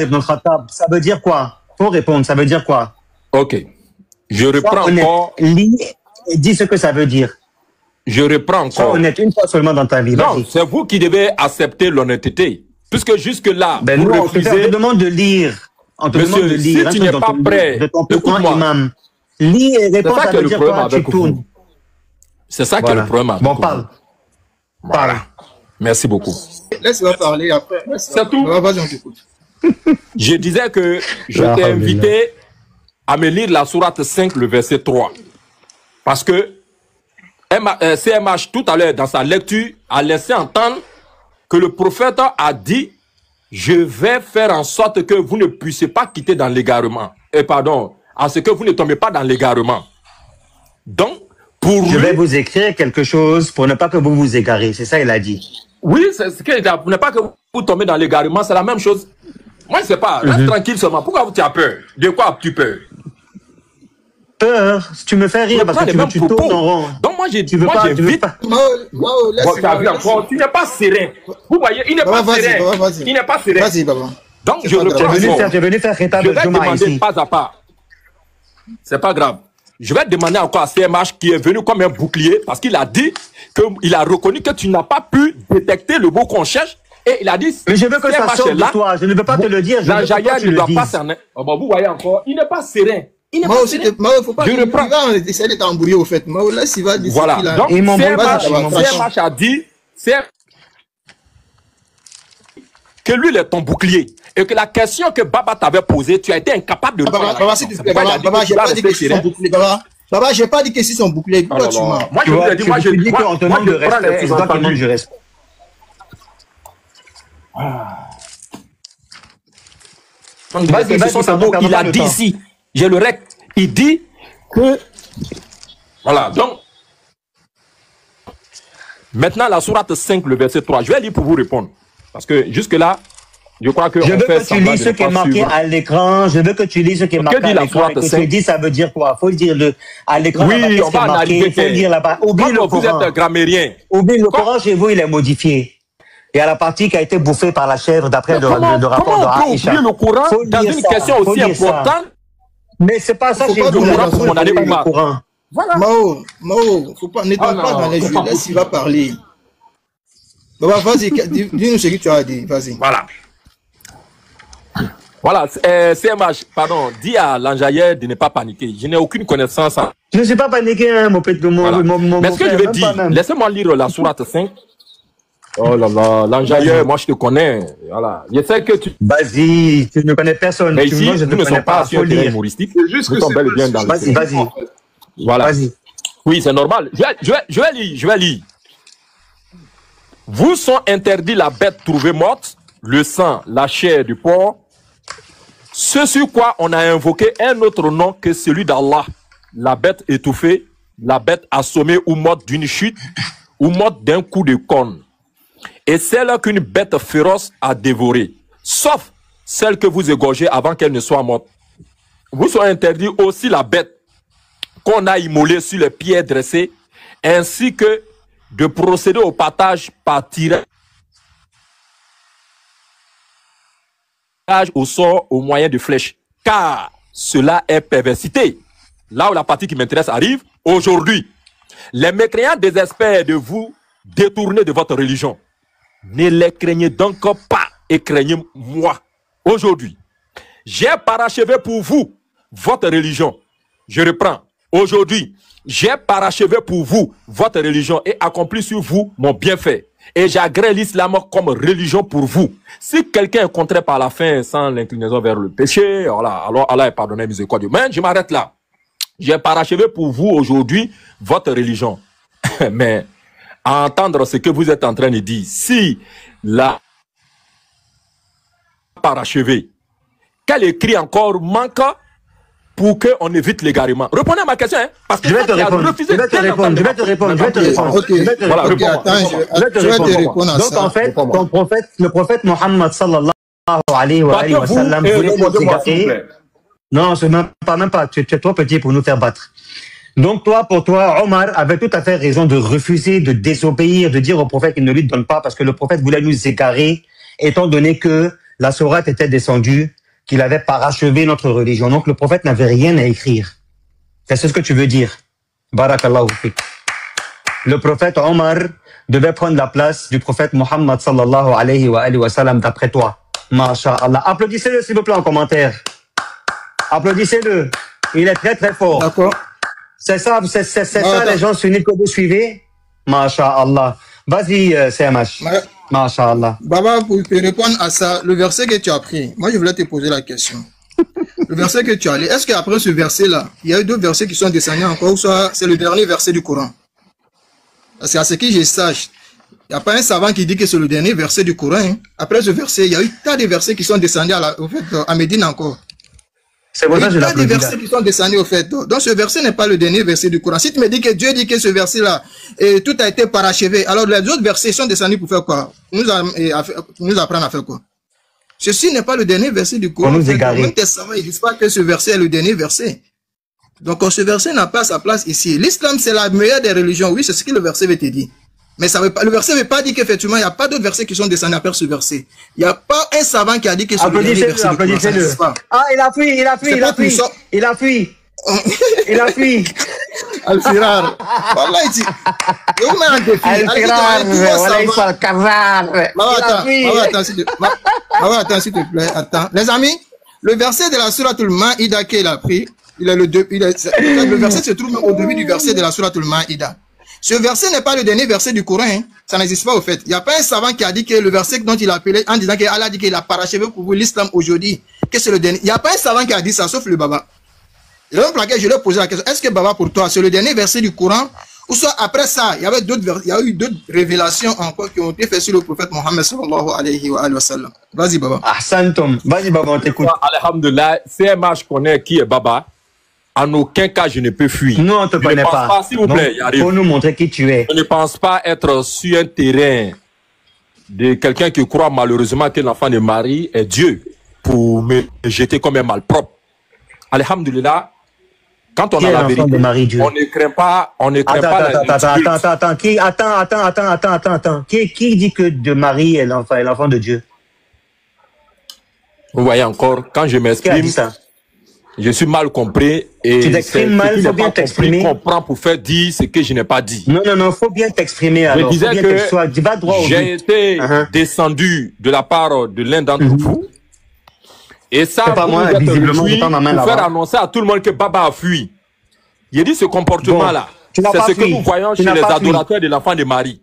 ibn Khattab, ça veut dire quoi? Faut répondre, ça veut dire quoi? Ok. Je reprends encore. Lis et dis ce que ça veut dire. Je reprends encore. Sois honnête une fois seulement dans ta vie. Non, c'est vous qui devez accepter l'honnêteté. Puisque jusque-là, ben vous nous, refusez... on te demande de lire. On te demande de lire. Si tu n'es pas prêt, de ton petit imam. Lis et réponds, ça veut dire quoi? Tu tournes. C'est ça qui est le problème avec vous. Bon, parle. Voilà. Merci beaucoup. Laisse-moi parler après. C'est tout. Vas-y, on t'écoute. Je disais que je t'ai invité à me lire la sourate 5, le verset 3. Parce que CMH, tout à l'heure, dans sa lecture, a laissé entendre que le prophète a dit « Je vais faire en sorte que vous ne puissiez pas quitter dans l'égarement. » Pardon, à ce que vous ne tombez pas dans l'égarement. Donc, pour lui... Je vais vous écrire quelque chose pour ne pas que vous vous égarez. C'est ça, il a dit. Oui, c'est ce qu'il a dit. Pour ne pas que vous tombez dans l'égarement, c'est la même chose. Moi, je ne sais pas. Reste tranquille seulement. Pourquoi tu as peur? De quoi as-tu peur? Peur? Tu me fais rire parce que tu tournes en rond. Donc moi, j'ai dit, tu n'es pas serein. Vous voyez, il n'est pas serein. Il n'est pas serein. Vas-y, Baba. Donc je reprends. Je vais venir faire rétab de Juma ici. Pas à pas. C'est pas grave. Je vais demander encore à CMH qui est venu comme un bouclier parce qu'il a dit qu'il a reconnu que tu n'as pas pu détecter le mot qu'on cherche. Et il a dit... Mais je veux que ça sorte de toi. Je ne veux pas te le dire. La Jaya ne doit pas cerner. Vous voyez encore, il n'est pas serein. Moi aussi, faut pas. Je reprends. Il va essayer de t'embrouiller au fait. Moi, là, s'il va dire. Voilà. Donc, CMH a dit que lui, il est ton bouclier. Et que la question que Baba t'avait posée, tu as été incapable de répondre. Baba, s'il te plaît, Baba, j'ai pas dit que c'est son bouclier. Baba, j'ai pas dit que c'est son bouclier. Pourquoi tu mens? Moi, je vous ai dit, moi, je dis qu'on te demande de respect. C'est toi qui manques de respect. Vas-y, il a dit ici, j'ai le rec, il dit que... Voilà, donc... Maintenant, la sourate 5, le verset 3, je vais lire pour vous répondre. Parce que jusque-là, je crois que... Je veux que tu lis ce qui est marqué à l'écran, je veux que tu lis ce qui est marqué à l'écran, et que tu dis ça veut dire quoi? Faut le dire à l'écran, oui, on va analyser. Il faut le dire là-bas. Oublie le Coran. Vous êtes grammairien. Oublie le Coran, chez vous, il est modifié. Il y a la partie qui a été bouffée par la chèvre d'après le rapport de Aïcha. Comment on peut oublier le Coran dans une question aussi importante? Mais c'est pas ça chez vous. Le Coran. Voilà. Mao, faut pas, n'étonne pas dans les jeux. Laisse, il va parler. Bah, vas-y, dis-nous ce que tu as dit. Vas-y. Voilà. Voilà, CMH, pardon, dis à l'enjailleur de ne pas paniquer. Je n'ai aucune connaissance. Je ne suis pas paniqué, hein, mon petit. Mais ce que je veux dire, laissez-moi lire la sourate 5. Oh là là, l'enjailleur, moi je te connais. Voilà. Je sais que tu. Vas-y, tu ne connais personne. Mais ici, nous ne sommes pas sur le humoristique. C'est juste que c'est bien dans le. Vas-y. Voilà. Oui, c'est normal. Je vais lire. Vous sont interdits la bête trouvée morte, le sang, la chair du porc, ce sur quoi on a invoqué un autre nom que celui d'Allah. La bête étouffée, la bête assommée ou morte d'une chute, ou morte d'un coup de corne. Et celle qu'une bête féroce a dévorée, sauf celle que vous égorgez avant qu'elle ne soit morte. Vous sont interdits aussi la bête qu'on a immolée sur les pieds dressés, ainsi que de procéder au partage par tirage au sort au moyen de flèches, car cela est perversité. Là où la partie qui m'intéresse arrive, aujourd'hui, les mécréants désespèrent de vous détourner de votre religion. Ne les craignez donc pas et craignez moi. Aujourd'hui, j'ai parachevé pour vous votre religion. Je reprends. Aujourd'hui, j'ai parachevé pour vous votre religion et accompli sur vous mon bienfait. Et j'agrée l'islam comme religion pour vous. Si quelqu'un est contraire par la fin sans l'inclinaison vers le péché, alors Allah est pardonné, miséricordieux. Mais je m'arrête là. J'ai parachevé pour vous aujourd'hui votre religion. Mais à entendre ce que vous êtes en train de dire, si la parachevé, quel écrit encore manque pour qu'on évite l'égarement? Répondez à ma question, hein, parce que je vais te répondre. Je vais te répondre. Donc en fait, le prophète Mohammed sallallahu alayhi wa sallam voulait nous égarer. Non, c'est même pas. Tu es trop petit pour nous faire battre. Donc pour toi, Omar avait tout à fait raison de refuser, de désobéir, de dire au prophète qu'il ne lui donne pas parce que le prophète voulait nous égarer, étant donné que la sourate était descendue, qu'il avait parachevé notre religion. Donc le prophète n'avait rien à écrire. C'est ce que tu veux dire. Barakallahu fik. Le prophète Omar devait prendre la place du prophète Mohammed sallallahu alayhi wa sallam d'après toi. Masha'Allah. Applaudissez-le s'il vous plaît en commentaire. Applaudissez-le. Il est très très fort. D'accord. C'est ça les gens sunnites que vous suivez. Masha'Allah. Vas-y CMH. Masha'Allah. Baba, pour te répondre à ça, le verset que tu as pris, moi je voulais te poser la question. Le verset que tu as lu, est-ce qu'après ce verset-là, il y a eu d'autres versets qui sont descendus encore, ou soit c'est le dernier verset du Coran? Parce qu'à ce que je sache, il n'y a pas un savant qui dit que c'est le dernier verset du Coran. Hein. Après ce verset, il y a eu tas de versets qui sont descendus à Médine encore. C'est pour ça que je l'applaudis. Il y a des versets qui sont descendus au fait. Donc ce verset n'est pas le dernier verset du Coran. Si tu me dis que Dieu dit que ce verset-là, tout a été parachevé, alors les autres versets sont descendus pour faire quoi? Nous apprendre à faire quoi? Ceci n'est pas le dernier verset du Coran. Même tes savants, ils ne disent pas que ce verset est le dernier verset. Donc ce verset n'a pas sa place ici. L'islam, c'est la meilleure des religions. Oui, c'est ce que le verset veut te dire. Mais ça veut pas, le verset ne veut pas dire qu'effectivement, il n'y a pas d'autres versets qui sont descendus après ce verset. Il n'y a pas un savant qui a dit que c'est le dernier verset du Coran. Ah, il a fui. Il a fui. Al-Firar. Voilà, il dit. Il met un défi. Al-Firar. Voilà, il soit cavard. Attends, s'il te plaît. Attends. Les amis, le verset de la Sourate Al-Ma'ida qu'il a pris, le verset se trouve au début du verset de la Sourate Al-Ma'ida. Ce verset n'est pas le dernier verset du Coran. Hein. Ça n'existe pas au fait. Il n'y a pas un savant qui a dit que le verset dont il a appelé, en disant qu'Allah dit qu'il a parachevé pour vous l'islam aujourd'hui, que c'est le dernier. Il n'y a pas un savant qui a dit ça, sauf le Baba. Et donc, pour laquelle je lui ai posé la question, est-ce que Baba, pour toi, c'est le dernier verset du Coran, ou soit après ça, il y a eu d'autres révélations encore qui ont été faites sur le prophète Mohammed sallallahu alayhi wa sallam. Vas-y, Baba. Ahsantum. Vas-y, Baba, on t'écoute. Alhamdulillah, CMH connaît qui est Baba. En aucun cas, je ne peux fuir. Non, on ne te connaît pas. S'il vous plaît, il faut nous montrer qui tu es. Je ne pense pas être sur un terrain de quelqu'un qui croit malheureusement que l'enfant de Marie est Dieu pour me jeter comme un malpropre. Alhamdulillah, quand on a la vérité, on ne craint pas, Attends. Qui dit que de Marie est l'enfant de Dieu? Vous voyez encore, quand je m'exprime, je suis mal compris et tu t'exprimes mal, il faut bien t'exprimer. Je comprends pour faire dire ce que je n'ai pas dit. Non, il faut bien t'exprimer. Alors, je disais que j'ai été descendu de la part de l'un d'entre vous. Et ça, pas moi, visiblement, je tends ma main pour faire annoncer à tout le monde que Baba a fui. Il dit ce comportement-là, c'est ce que nous voyons chez les adorateurs de l'enfant de Marie.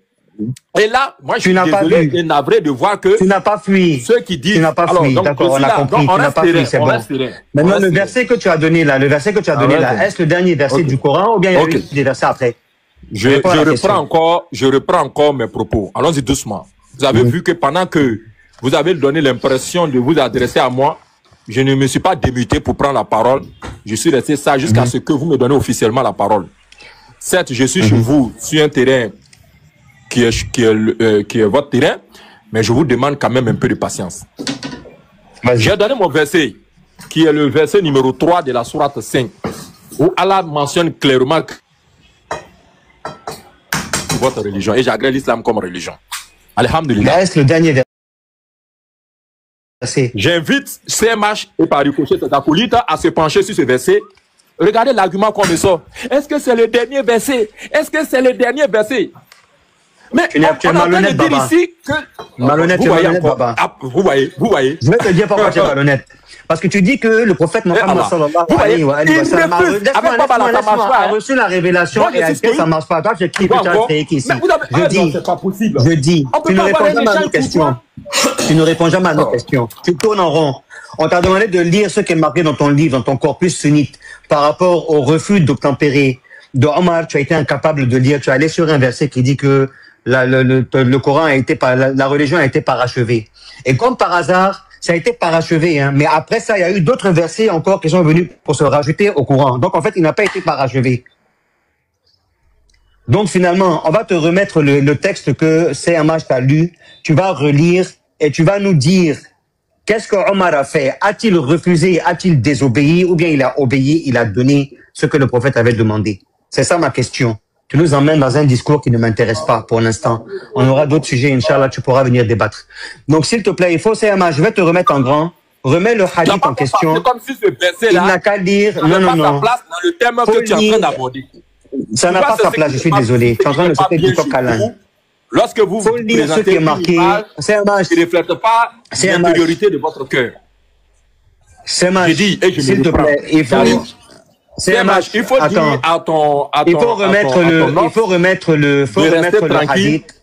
Et là, moi, je suis désolé et navré de voir que tu n'as pas fui. Ceux qui disent... Tu n'as pas fui, d'accord, on a compris. Tu n'as pas fui, c'est bon. Maintenant, le verset que tu as donné là, est-ce le dernier verset du Coran ou bien il y a eu des versets après? Je reprends encore mes propos. Allons-y doucement. Vous avez vu que pendant que vous avez donné l'impression de vous adresser à moi, je ne me suis pas démuté pour prendre la parole. Je suis resté ça jusqu'à ce que vous me donnez officiellement la parole. Certes, je suis chez vous sur un terrain qui est votre terrain, mais je vous demande quand même un peu de patience. J'ai donné mon verset, qui est le verset numéro 3 de la sourate 5, où Allah mentionne clairement votre religion, et j'agrée l'islam comme religion. Alhamdulillah. Est-ce le dernier verset? J'invite CMH et par ricochet ses acolytes à se pencher sur ce verset. Regardez l'argument qu'on me sort. Est-ce que c'est le dernier verset? Est-ce que c'est le dernier verset? Mais tu es malhonnête, Baba. Malhonnête, tu es malhonnête, Baba. Vous voyez. Je vais te dire pourquoi tu es malhonnête. Parce que tu dis que le prophète Mohammed sallallahu alayhi wa sallam a reçu la révélation et a dit que ça ne marche pas. Toi, tu as créé ici. Je dis, tu ne réponds jamais à nos questions. Tu ne réponds jamais à nos questions. Tu tournes en rond. On t'a demandé de lire ce qui est marqué dans ton livre, dans ton corpus sunnite, par rapport au refus d'obtempérer de Omar. Tu as été incapable de lire. Tu es allé sur un verset qui dit que le Coran a été, la religion a été parachevée. Et comme par hasard, ça a été parachevé, hein. Mais après ça, il y a eu d'autres versets encore qui sont venus pour se rajouter au Coran. Donc en fait, il n'a pas été parachevé. Donc finalement, on va te remettre le texte que CMH t'a lu. Tu vas relire et tu vas nous dire qu'est-ce que Omar a fait. A-t-il refusé, a-t-il désobéi ou bien il a obéi, il a donné ce que le prophète avait demandé. C'est ça ma question. Tu nous emmènes dans un discours qui ne m'intéresse pas pour l'instant. On aura d'autres sujets, Inch'Allah, tu pourras venir débattre. Donc, s'il te plaît, il faut, CMA, je vais te remettre en grand. Remets le hadith en question. Comme si ce verset-là, il n'a qu'à dire, non. Sa place dans le thème que tu es en train d'aborder. Ça n'a pas sa place, je suis désolé. Tu es en train de sauter du coq à l'âne. Lorsque vous faut lire ce qui est marqué, c'est un match qui ne reflète pas l'intériorité de votre cœur. C'est un match. J'ai dit, et je s'il te plaît, il faut. C'est un match. Il faut dire à ton. Il faut remettre le hadith.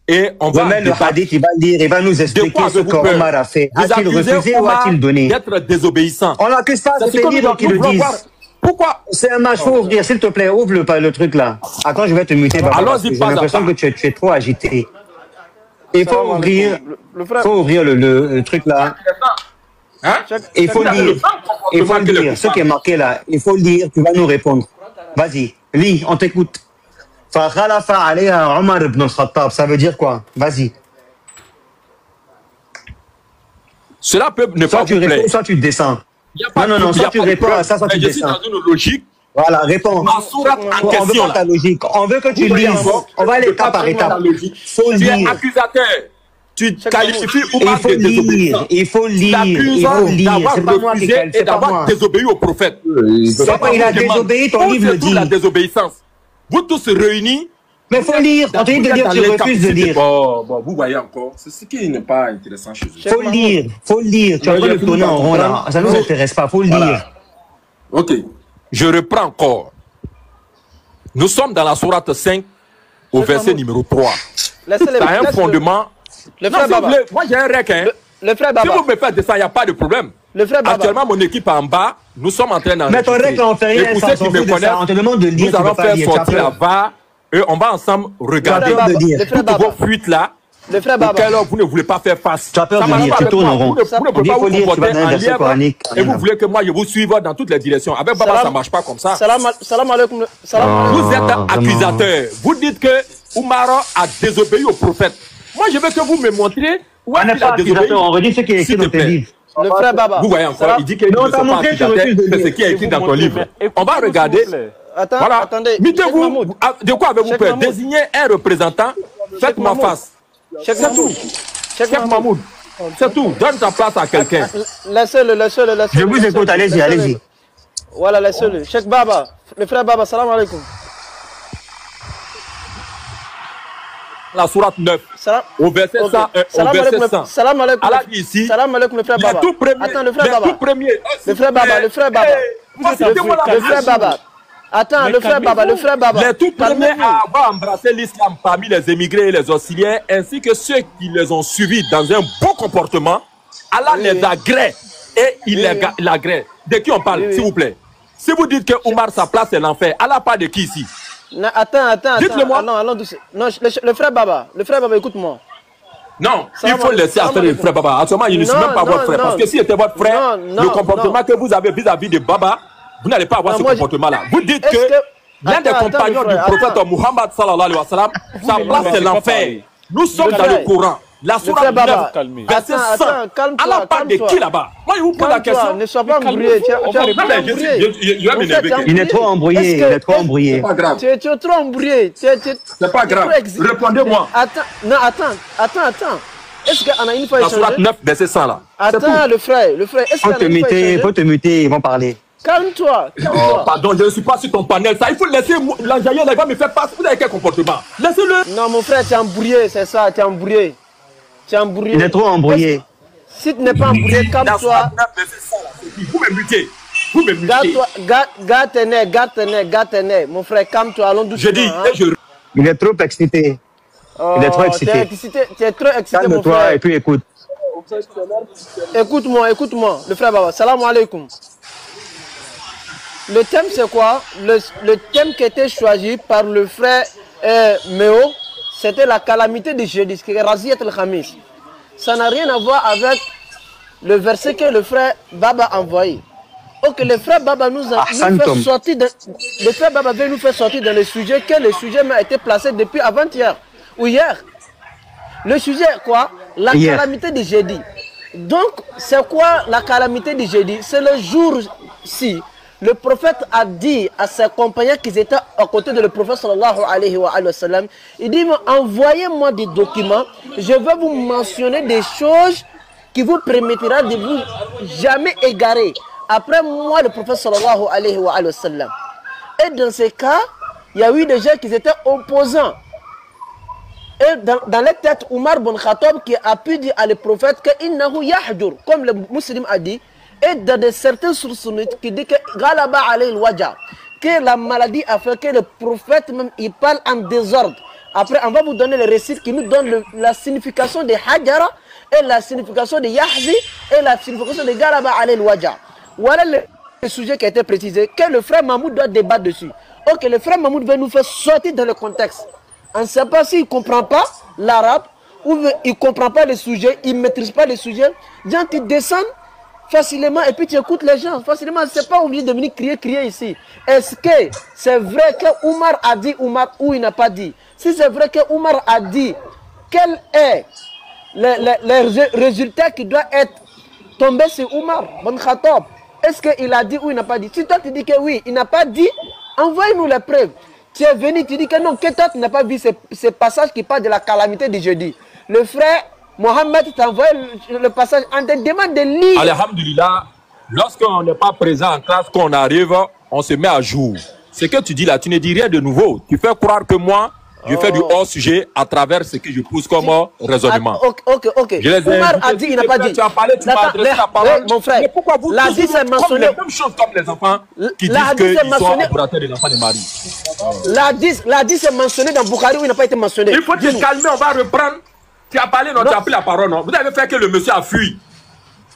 Et on va remettre le hadith, il va lire, il va nous expliquer ce qu'Omar a fait. A-t-il refusé ou a-t-il donné? D'être désobéissant. On l'accuse pas, c'est libre qu'ils le disent. Pourquoi? C'est un match, faut ouvrir, s'il te plaît, ouvre le truc là. Attends, je vais te muter, j'ai l'impression que tu es trop agité. Il faut ouvrir, le truc là. Il faut lire ce qui est marqué là. Il faut lire, tu vas nous répondre. Vas-y, lis, on t'écoute. Ça veut dire quoi? Vas-y. Cela peut ne pas vous plaire. Soit tu descends. Non, soit tu réponds à ça, soit tu descends. Dans une logique. Voilà, réponds. On veut pas ta logique. On veut que tu lises. On va aller étape par étape. Faut lire. Tu es accusateur. Tu qualifies ou pas de désobéissant. Il faut lire. D'avoir refusé et d'avoir désobéi au prophète. Il a désobéi, ton livre le dit. La désobéissance. Vous tous réunis. Mais il faut lire. On te dit de dire, tu refuses de lire. Bon, vous voyez encore. C'est ce qui n'est pas intéressant chez eux. Faut lire. Tu as envie de tourner en rond là. Ça ne nous intéresse pas. Faut lire. Ok. Je reprends encore. Nous sommes dans la sourate 5 au verset numéro 3. Ça a un fondement. Le frère Baba. Moi j'ai un rec. Le frère Baba. Si vous me faites descendre, il n'y a pas de problème. Le frère Baba. Actuellement, mon équipe est en bas. Nous sommes en train d'en. Mais ton rec, on fait rien. Et pour ceux qui me connaissent, on te demande de lire. Nous allons faire sortir là-bas. Et on va ensemble regarder toutes vos fuites là. Le frère Baba. Auquel vous ne voulez pas faire face. Tu as peur de lire, tu tournes en rond. Vous ne pouvez pas vous comporter en lièvre. Et vous voulez que moi je vous suive dans toutes les directions. Avec Baba, ça ne marche pas comme ça. Salam alaikum. Vous êtes accusateur. Vous dites que Oumar a désobéi au prophète. Moi, je veux que vous me montriez où est-ce qu'il a désobéi. On redit ce qui est écrit dans tes livres. Le frère Baba. Vous voyez encore, il dit qu'il ne sont pas accusateur. C'est ce qui est écrit dans ton livre. On va regarder. Attendez. Mettez-vous. De quoi avez-vous peur? Désignez un représentant. Faites-moi face. C'est tout. Cheikh Mahmoud. C'est tout. Donne ta place à quelqu'un. Laissez-le. Je vous écoute, allez-y. Voilà, laissez-le. Cheikh Baba. Le frère Baba, salam alaikum. La sourate 9, au verset 100. Salam alaikum. Allah dit ici, salam alaikum, le frère Baba. Attends, le frère Baba. Le frère Baba. Le frère Baba. Attends, le frère Baba. Les tout premiers à avoir embrassé l'islam parmi les émigrés et les auxiliaires, ainsi que ceux qui les ont suivis dans un bon comportement, Allah les agrée et il les agrée. De qui on parle, s'il vous plaît? Si vous dites que Oumar, sa place c'est l'enfer, Allah parle de qui ici? Non, attends. Dites-le-moi. Non, le frère Baba, écoute-moi. Non, il faut laisser à le frère Baba. Actuellement, je ne suis même pas votre frère. Parce que si c'était votre frère, le comportement que vous avez vis-à-vis de Baba, vous n'allez pas avoir ce comportement-là. Vous dites que l'un des compagnons du prophète Muhammad sallallahu alayhi wa sallam, sa place c'est l'enfer. Nous sommes dans le Coran. La sourate 9, verset 100. Allah parle de qui là-bas? Moi, je vous pose la question. Ne sois pas embrouillé. Il est trop embrouillé. C'est pas grave. Tu es trop embrouillé. C'est pas grave. Répondez-moi. Attends. Est-ce qu'on a une fois échangé? La sourate 9, verset 100 là. Attends, le frère. Est-ce qu'on a une fois échangé? Faut te muter, ils vont parler. Calme-toi. Pardon, je ne suis pas sur ton panel. Ça, il faut laisser l'enjaillé, il va me faire passer. Vous avez quel comportement? Laissez-le. Non, mon frère, tu es embrouillé, c'est ça, tu es embrouillé. Il est trop embrouillé. Si tu n'es pas embrouillé, calme-toi. Vous me mutez. Garde tes nerfs. Mon frère, calme-toi, allons doucement. Je dis, il est trop excité. Il est trop excité. Tu es trop excité, mon frère. Calme-toi et puis écoute. Écoute-moi, le frère Baba. Salam alaikum. Le thème, c'est quoi? Le thème qui a été choisi par le frère Méo, c'était la calamité de jeudi, qui est Raziyat al-Khamis. Ça n'a rien à voir avec le verset que le frère Baba a envoyé. Ok, le frère Baba nous a fait sortir le frère Baba veut nous faire sortir dans le sujet m'a été placé depuis avant-hier ou hier. Le sujet est quoi? La calamité de jeudi. Donc, c'est quoi la calamité de jeudi? C'est le jour-ci Le prophète a dit à ses compagnons qui étaient à côté de le prophète sallallahu alayhi wa sallam, il dit, envoyez-moi des documents, je vais vous mentionner des choses qui vous permettra de vous jamais égarer. Après moi, le prophète sallallahu alayhi wa sallam. Et dans ces cas, il y a eu des gens qui étaient opposants. Et dans les têtes, Omar bin Khattab qui a pu dire à le prophète que innahu yahdur, comme le musulman a dit, et dans certaines sources qui disent que Galaba alayhi al-waja, que la maladie a fait que le prophète même il parle en désordre. Après, on va vous donner le récit qui nous donne la signification de Hajara et la signification de Yahzi et la signification de Galaba alayhi al-waja. Voilà le sujet qui a été précisé, que le frère Mahmoud doit débattre dessus. Ok, le frère Mahmoud veut nous faire sortir dans le contexte. On ne sait pas s'il ne comprend pas l'arabe ou il ne comprend pas le sujet, il ne maîtrise pas le sujet. Gens qui descendent facilement et puis tu écoutes les gens facilement. Ce n'est pas obligé de venir crier ici. Est-ce que c'est vrai que Omar a dit Omar ou il n'a pas dit? Si c'est vrai que Omar a dit, quel est le résultat qui doit être tombé sur Omar bin Khattab? Est-ce qu'il a dit ou il n'a pas dit? Si toi tu dis que oui, il n'a pas dit, envoie-nous les preuves. Tu es venu, tu dis que non, que toi tu n'as pas vu ce passage qui parle de la calamité du jeudi. Le frère Mohamed t'a envoyé le passage, on te demande de lire. Alhamdulillah, lorsqu'on n'est pas présent en classe, qu'on arrive, on se met à jour. Ce que tu dis là, tu ne dis rien de nouveau. Tu fais croire que moi, je fais du hors-sujet à travers ce que je pousse comme raisonnement. Ok. Omar a dit, il n'a pas dit. Tu as parlé, tu m'as adressé la parole. Mon frère, mais pourquoi vous l'Hadith c'est mentionné. La même chose comme les enfants qui disent qu'ils sont adorateurs des enfants de Marie. L'Hadith c'est mentionné dans Bukhari où il n'a pas été mentionné. Il faut te calmer, on va reprendre. Tu as parlé, non, tu as pris la parole, non. Vous avez fait que le monsieur a fui.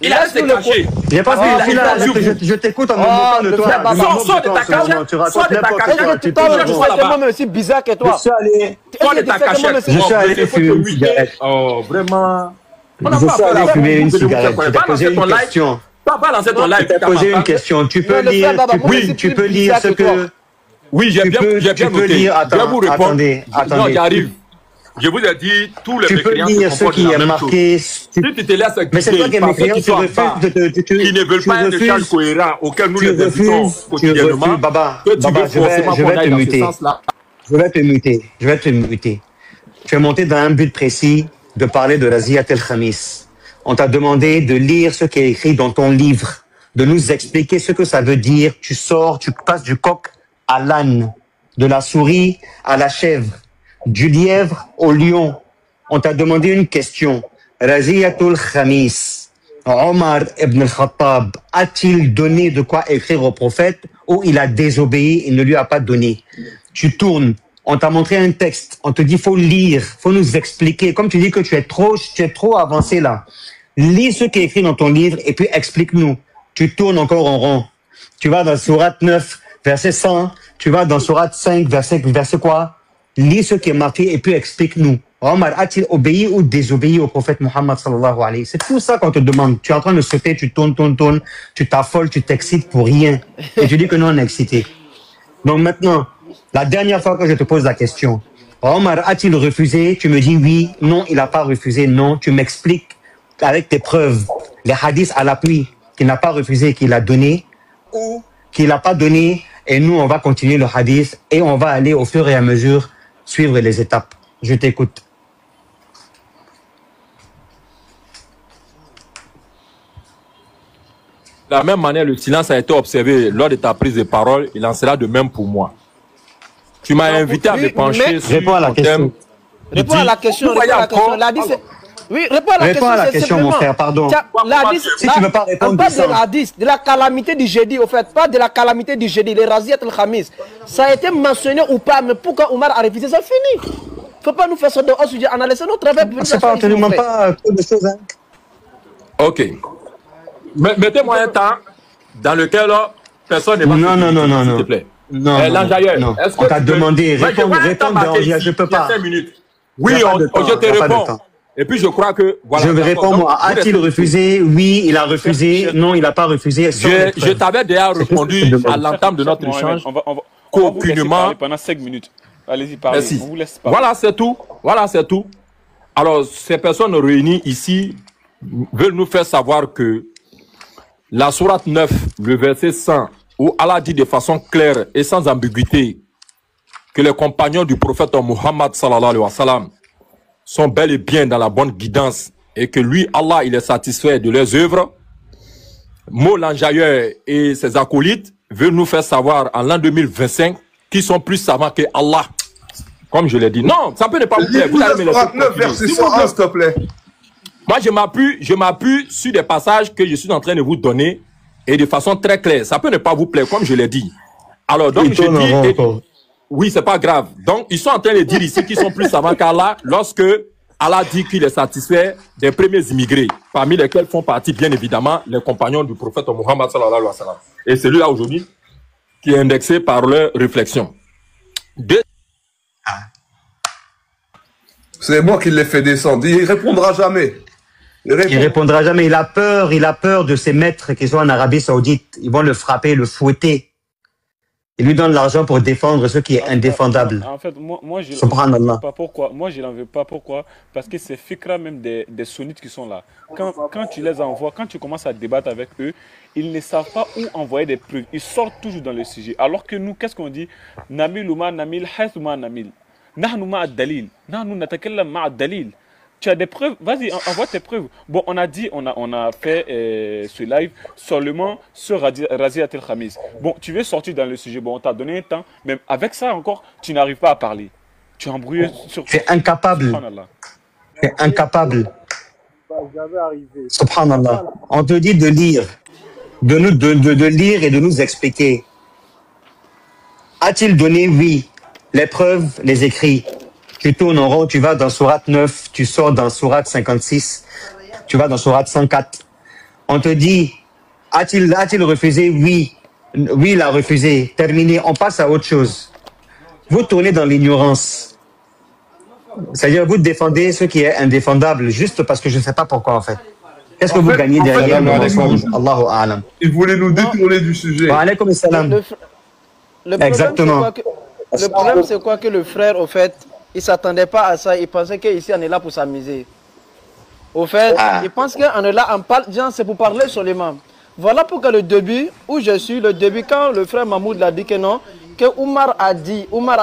Il a resté caché. J'ai pas vu, je t'écoute en me moquant de toi. Sors de ta cachette. Tu racontes n'importe quoi. Tu es moi aussi bizarre que toi. Je suis allé. Sors de ta cachette. Je suis allé fumer une cigarette. Oh, vraiment. Je suis allé fumer une cigarette. Je t'ai posé une question. Pas lancer ton live. Je t'ai posé une question. Tu peux lire. Oui, tu peux lire ce que. Oui, j'ai bien noté. Tu peux lire. Attendez. Non, j'arrive. Je vous ai dit, tous les mécréants se comportent ce qui est marqué. Si tu te laisses mais c'est toi qui es mécréant, tu refuses qui ne veulent pas un échange cohérent auquel nous les invitons quotidiennement. Baba, je vais te muter. Je vais te muter. Tu es monté dans un but précis de parler de Raziyat el-Khamis. On t'a demandé de lire ce qui est écrit dans ton livre, de nous expliquer ce que ça veut dire. Tu sors, tu passes du coq à l'âne, de la souris à la chèvre, du lièvre au lion. On t'a demandé une question. Raziyatul Khamis, Omar ibn al-Khattab a-t-il donné de quoi écrire au prophète ou il a désobéi, il ne lui a pas donné? Tu tournes, on t'a montré un texte, on te dit faut lire, faut nous expliquer. Comme tu dis que tu es trop avancé là. Lis ce qui est écrit dans ton livre et puis explique-nous. Tu tournes encore en rond. Tu vas dans Sourate 9, verset 100. Tu vas dans Sourate 5, verset quoi? Lis ce qui est marqué et puis explique-nous. Omar a-t-il obéi ou désobéi au prophète Mohammed sallallahu alayhi? C'est tout ça qu'on te demande. Tu es en train de sauter, tu tournes, tu t'affoles, tu t'excites pour rien. Et tu dis que non, on est excité. Donc maintenant, la dernière fois que je te pose la question, Omar a-t-il refusé? Tu me dis oui, non, il n'a pas refusé, non. Tu m'expliques avec tes preuves, les hadiths à l'appui, qu'il n'a pas refusé, qu'il a donné, ou qu'il n'a pas donné, et nous, on va continuer le hadith, et on va aller au fur et à mesure suivre les étapes. Je t'écoute. De la même manière, le silence a été observé lors de ta prise de parole, il en sera de même pour moi. Tu m'as invité à me pencher sur réponds à la question. Réponds à la question. Oui, réponds à la question, mon frère, pardon. Si tu ne veux pas répondre, on parle de la calamité du jeudi, au fait, pas de la calamité du jeudi, les Raziyat el-Khamis. Ça a été mentionné ou pas, mais pourquoi Omar a refusé, ça finit. Il ne faut pas nous faire ça de haut sujet. On a laissé notre travail. C'est pas, tu ne demandes pas trop de choses. Hein. Ok. Mettez-moi un temps dans lequel personne n'est pas. Non, s'il te plaît. Non. On t'a demandé, réponds, je ne peux pas. 5 minutes. Oui, je te réponds. Et puis je crois que... Voilà, je vais répondre, a-t-il refusé? Oui, il a refusé. Non, il n'a pas refusé. Je t'avais déjà répondu à l'entame de notre échange. Qu'aucunement... Pendant 5 minutes. Allez-y, parlez. Merci. On vous laisse parler. Voilà, c'est tout. Alors, ces personnes réunies ici veulent nous faire savoir que la sourate 9, le verset 100 où Allah dit de façon claire et sans ambiguïté que les compagnons du prophète Muhammad sallallahu alayhi wa sallam sont bel et bien dans la bonne guidance et que lui, Allah, il est satisfait de leurs œuvres, Mo l'enjailleur et ses acolytes veulent nous faire savoir en l'an 2025 qu'ils sont plus savants que Allah. Comme je l'ai dit. Non, ça peut ne pas vous plaire. Vous allez me laisser verset 101, s'il te plaît. Moi, je m'appuie sur des passages que je suis en train de vous donner et de façon très claire. Ça peut ne pas vous plaire, comme je l'ai dit. Alors, donc, je dis... Oui, c'est pas grave. Donc, ils sont en train de dire ici qu'ils sont plus savants qu'Allah lorsque Allah dit qu'il est satisfait des premiers immigrés, parmi lesquels font partie, bien évidemment, les compagnons du prophète Muhammad sallallahu alayhi wa sallam. Et celui-là, aujourd'hui, qui est indexé par leur réflexion. C'est moi qui l'ai fait descendre. Il répondra jamais. Il répondra jamais. Il a peur de ses maîtres qui sont en Arabie Saoudite. Ils vont le frapper, le fouetter. Il lui donne l'argent pour défendre ce qui est indéfendable. En fait, moi je n'en veux pas. Pourquoi? Moi, je n'en veux pas. Pourquoi? Parce que c'est fikra même des sunnites qui sont là. Quand tu les envoies, quand tu commences à débattre avec eux, ils ne savent pas où envoyer des preuves. Ils sortent toujours dans le sujet. Alors que nous, qu'est-ce qu'on dit? Namil ou ma namil, hayth ou ma namil. Nahnu ma ad-dalil. Nahnu natakallam ma ad-dalil. Tu as des preuves, vas-y, envoie tes preuves. Bon, on a dit, on a fait ce live seulement sur Raziat el-Khamis. Bon, tu veux sortir dans le sujet, bon, on t'a donné un temps, mais avec ça encore, tu n'arrives pas à parler. Tu es embrouillé sur... Tu es incapable. Tu es incapable. Subhanallah. On te dit de lire, de lire et de nous expliquer. A-t-il donné? Oui. Les preuves, les écrits. Tu tournes en rond, tu vas dans Sourate 9, tu sors dans Sourate 56, tu vas dans Sourate 104. On te dit, a-t-il refusé? Oui. Oui, il a refusé. Terminé, on passe à autre chose. Vous tournez dans l'ignorance. C'est-à-dire, vous défendez ce qui est indéfendable, juste parce que je ne sais pas pourquoi, en fait. Qu'est-ce que vous gagnez derrière le mensonge? Allahu a'lam. Il voulait nous détourner du sujet. Wa alaykoum salam. Exactement. Le problème, c'est quoi? Que le frère, au fait, il ne s'attendait pas à ça. Il pensait qu'ici, on est là pour s'amuser. Au fait, il pense qu'on est là, on parle, c'est pour parler sur les membres. Voilà pourquoi le début, où je suis, le début, quand le frère Mahmoud l'a dit que non, que Omar a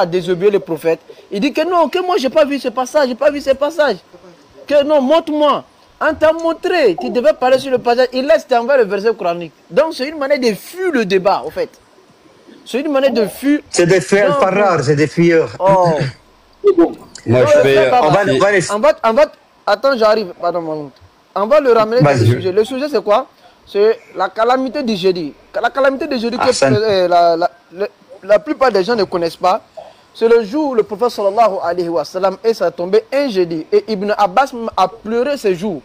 désobéi le prophète, il dit que non, que moi, je n'ai pas vu ce passage, Que non, montre-moi. On t'a montré, tu devais parler sur le passage, il laisse t'envoyer le verset coranique. Donc, c'est une manière de fuir le débat, en fait. C'est une manière de fuir. C'est des fuyeurs, pas rares, c'est des fuyeurs. Oh. Moi, je vais... On va... Attends, j'arrive. Pardon, Mahmoud. On va le ramener dans le sujet. Le sujet, c'est quoi? C'est la calamité du jeudi. La calamité du jeudi que la plupart des gens ne connaissent pas. C'est le jour où le prophète sallallahu alayhi wa sallam est tombé un jeudi. Et Ibn Abbas a pleuré ce jour.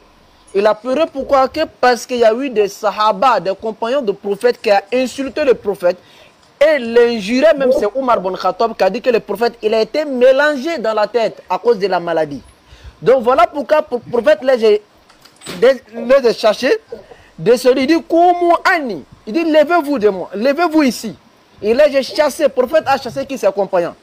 Il a pleuré pourquoi? Parce qu'il y a eu des sahaba, des compagnons de prophète qui ont insulté le prophète. Et l'injuré même, c'est Omar bin Khattab qui a dit que le prophète, il a été mélangé dans la tête à cause de la maladie. Donc voilà pourquoi le prophète les a cherchés, il dit, Koumu Ani, il dit, levez-vous de moi, levez-vous ici. Il les a chassés, le prophète a chassé qui ses compagnons.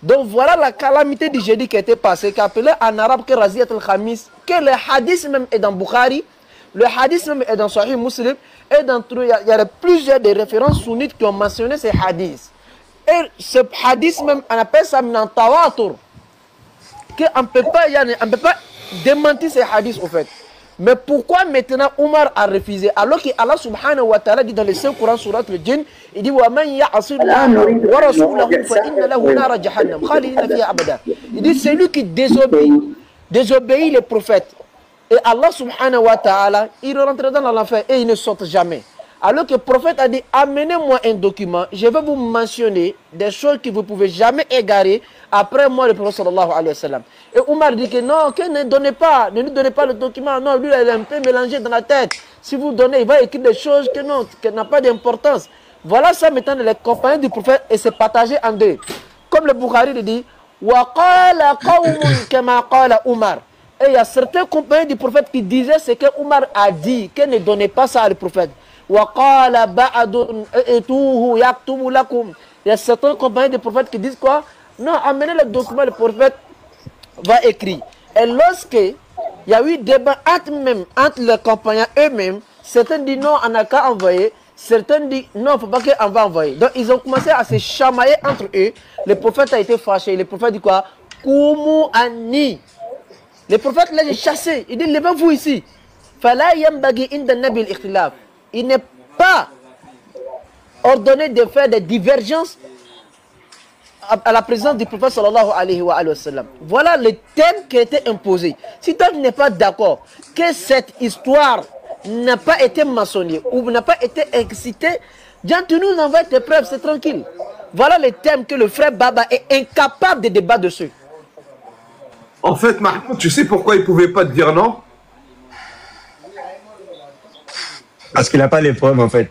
Donc voilà la calamité du jeudi qui était passée, qui appelait en arabe que Raziat al-Khamis, que le hadith même est dans Bukhari, le hadith même est dans Sahih Muslim, et il y a plusieurs des références sunnites qui ont mentionné ces hadiths. Et ce hadith même, on appelle ça un tawatur. On ne peut pas démentir ces hadiths au fait. Mais pourquoi maintenant Omar a refusé? Alors que Allah subhanahu wa ta'ala dit dans le Saint-Coran, surat al-Jinn, il dit il dit celui qui désobéit les prophètes. Et Allah subhanahu wa ta'ala, il rentre dans l'enfer et il ne sort jamais. Alors que le prophète a dit, amenez-moi un document, je vais vous mentionner des choses que vous ne pouvez jamais égarer après moi, le prophète sallallahu alayhi wa sallam. Et Omar dit que non, que ne lui donnez pas le document. Non, lui, il est un peu mélangé dans la tête. Si vous donnez, il va écrire des choses que non, qui n'ont pas d'importance. Voilà ça maintenant, les compagnons du prophète, et c'est partagé en deux. Comme le Bukhari le dit, wa qala qawmun kama qala Omar. Et il y a certains compagnons du prophète qui disaient ce que Omar a dit, que ne donnez pas ça au prophète. Il y a certains compagnons du prophète qui disent quoi? Non, amenez le document, le prophète va écrire. Et lorsque il y a eu débat entre les compagnons eux-mêmes, Certains disent non, on n'a qu'à envoyer. Certains disent non, il ne faut pas qu'on va envoyer. Donc ils ont commencé à se chamailler entre eux. Le prophète a été fâché. Le prophète dit quoi? Kumu Ani. Le prophète l'a chassé. Il dit levez-vous ici. Fala yambagi inda nabil ikhtilaf. Il n'est pas ordonné de faire des divergences à la présence du prophète sallallahu alayhi wa sallam. Voilà le thème qui a été imposé. Si toi tu n'es pas d'accord que cette histoire n'a pas été mentionnée ou n'a pas été excitée, viens tu nous envoies tes preuves, c'est tranquille. Voilà le thème que le frère Baba est incapable de débattre dessus. En fait, Mahmoud, tu sais pourquoi il ne pouvait pas te dire non? Parce qu'il n'a pas les preuves, en fait.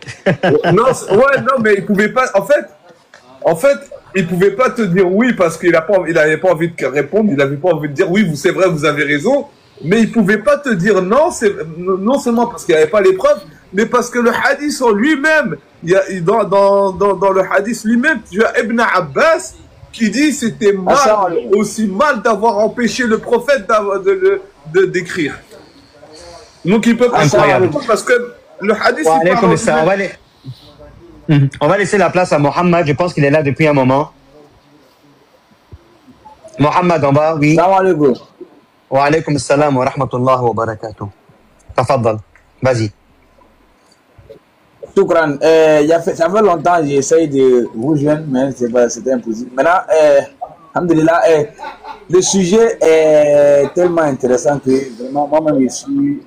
Non, ouais, non, mais il pouvait pas. En fait, il pouvait pas te dire oui parce qu'il n'avait pas envie de répondre. Il n'avait pas envie de dire oui, c'est vrai, vous avez raison. Mais il pouvait pas te dire non. Non seulement parce qu'il n'avait pas les preuves, mais parce que le hadith en lui-même, dans le hadith lui-même, tu as Ibn Abbas qui dit c'était mal, aussi mal d'avoir empêché le prophète d'écrire. Donc il peut pas savoir parce que le hadith on va laisser la place à Mohammed, je pense qu'il est là depuis un moment. Mohammed en bas, oui. Salam alaikum. Wa alaykum assalam wa rahmatullahi wa barakatuh. Tafaddal, vas-y. Shukran. Ça fait longtemps que j'essaye de vous joindre, mais c'était impossible. Maintenant, alhamdulillah, le sujet est tellement intéressant que vraiment, moi-même, je suis